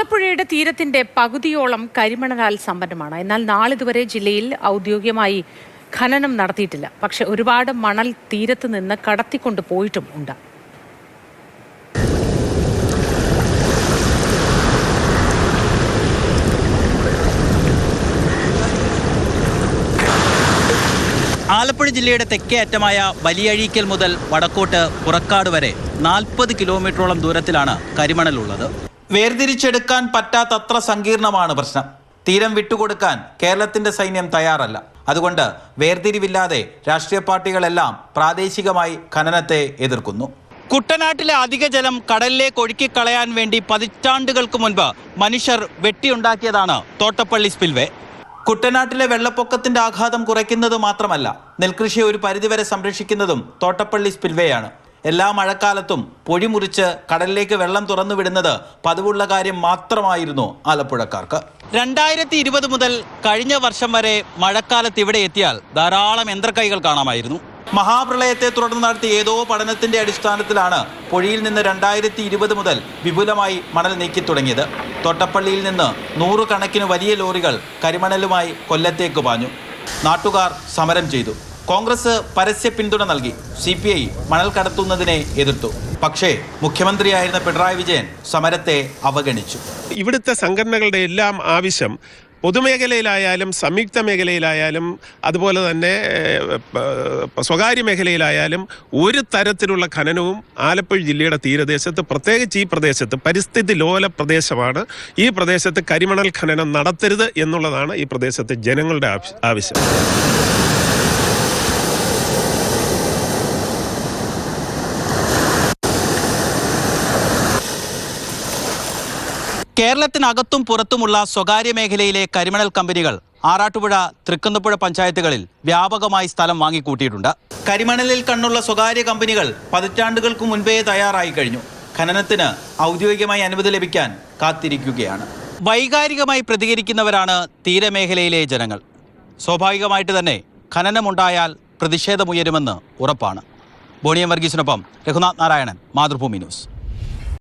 ആലപ്പുഴയുടെ തീരത്തിന്റെ പകുതിയോളം കരിമണലാൽ സമ്പന്നമാണ്. എന്നാൽ നാളിതുവരെ ജില്ലയിൽ ഔദ്യോഗികമായി ഖനനം നടത്തിയിട്ടില്ല. പക്ഷെ ഒരുപാട് മണൽ തീരത്ത് നിന്ന് കടത്തിക്കൊണ്ടു പോയിട്ടും ഉണ്ട്. ആലപ്പുഴ ജില്ലയുടെ തെക്കേ അറ്റമായ വലിയഴീക്കൽ മുതൽ വടക്കോട്ട് പുറക്കാട് വരെ 40 കിലോമീറ്ററോളം ദൂരത്തിലാണ് കരിമണലുള്ളത്. വേർതിരിച്ചെടുക്കാൻ പറ്റാത്തത്ര സങ്കീർണമാണ് പ്രശ്നം. തീരം വിട്ടുകൊടുക്കാൻ കേരളത്തിന്റെ സൈന്യം തയ്യാറല്ല. അതുകൊണ്ട് വേർതിരിവില്ലാതെ രാഷ്ട്രീയ പാർട്ടികളെല്ലാം പ്രാദേശികമായി ഖനനത്തെ എതിർക്കുന്നു. കുട്ടനാട്ടിലെ അധിക ജലം കടലിലേക്ക് ഒഴുക്കിക്കളയാൻ വേണ്ടി പതിറ്റാണ്ടുകൾക്ക് മുൻപ് മനുഷ്യർ വെട്ടിയുണ്ടാക്കിയതാണ് തോട്ടപ്പള്ളി സ്പിൽവേ. കുട്ടനാട്ടിലെ വെള്ളപ്പൊക്കത്തിന്റെ ആഘാതം കുറയ്ക്കുന്നത് മാത്രമല്ല, നെൽകൃഷിയെ ഒരു പരിധിവരെ സംരക്ഷിക്കുന്നതും തോട്ടപ്പള്ളി സ്പിൽവേയാണ്. എല്ലാ മഴക്കാലത്തും പൊഴി മുറിച്ച് കടലിലേക്ക് വെള്ളം തുറന്നു വിടുന്നത് പതിവുള്ള കാര്യം മാത്രമായിരുന്നു ആലപ്പുഴക്കാർക്ക്. 2020 മുതൽ കഴിഞ്ഞ വർഷം വരെ മഴക്കാലത്ത് ഇവിടെ എത്തിയാൽ ധാരാളം യന്ത്രക്കൈകൾ കാണാമായിരുന്നു. മഹാപ്രളയത്തെ തുടർന്ന് നടത്തിയ ഏതോ പഠനത്തിന്റെ അടിസ്ഥാനത്തിലാണ് പൊഴിയിൽ നിന്ന് 2020 മുതൽ വിപുലമായി മണൽ നീക്കി തുടങ്ങിയത്. തോട്ടപ്പള്ളിയിൽ നിന്ന് 100 കണക്കിന് വലിയ ലോറികൾ കരിമണലുമായി കൊല്ലത്തേക്ക് പാഞ്ഞു. നാട്ടുകാർ സമരം ചെയ്തു. കോൺഗ്രസ് പരസ്യ പിന്തുണ നൽകി. CPI മണൽ കടത്തുന്നതിനെ എതിർത്തു. പക്ഷേ മുഖ്യമന്ത്രിയായിരുന്ന പിണറായി വിജയൻ സമരത്തെ അവഗണിച്ചു. ഇവിടുത്തെ സംഘടനകളുടെ എല്ലാം ആവശ്യം പൊതുമേഖലയിലായാലും സംയുക്ത മേഖലയിലായാലും അതുപോലെ തന്നെ സ്വകാര്യ മേഖലയിലായാലും ഒരു തരത്തിലുള്ള ഖനനവും ആലപ്പുഴ ജില്ലയുടെ തീരദേശത്ത്, പ്രത്യേകിച്ച് ഈ പ്രദേശത്ത് പരിസ്ഥിതി ലോല പ്രദേശമാണ്. ഈ പ്രദേശത്ത് കരിമണൽ ഖനനം നടത്തരുത് എന്നുള്ളതാണ് ഈ പ്രദേശത്തെ ജനങ്ങളുടെ ആവശ്യം. കേരളത്തിനകത്തും പുറത്തുമുള്ള സ്വകാര്യ മേഖലയിലെ കരിമണൽ കമ്പനികൾ ആറാട്ടുപുഴ, തൃക്കുന്നപ്പുഴ പഞ്ചായത്തുകളിൽ വ്യാപകമായി സ്ഥലം വാങ്ങിക്കൂട്ടിയിട്ടുണ്ട്. കരിമണലിൽ കണ്ണുള്ള സ്വകാര്യ കമ്പനികൾ പതിറ്റാണ്ടുകൾക്ക് മുൻപേ തയ്യാറായി കഴിഞ്ഞു. ഖനനത്തിന് ഔദ്യോഗികമായി അനുമതി ലഭിക്കാൻ കാത്തിരിക്കുകയാണ്. വൈകാരികമായി പ്രതികരിക്കുന്നവരാണ് തീരമേഖലയിലെ ജനങ്ങൾ. സ്വാഭാവികമായിട്ട് തന്നെ ഖനനമുണ്ടായാൽ പ്രതിഷേധമുയരുമെന്ന് ഉറപ്പാണ്. ബോണിയം വർഗീസിനൊപ്പം രഘുനാഥ് നാരായണൻ, മാതൃഭൂമി ന്യൂസ്.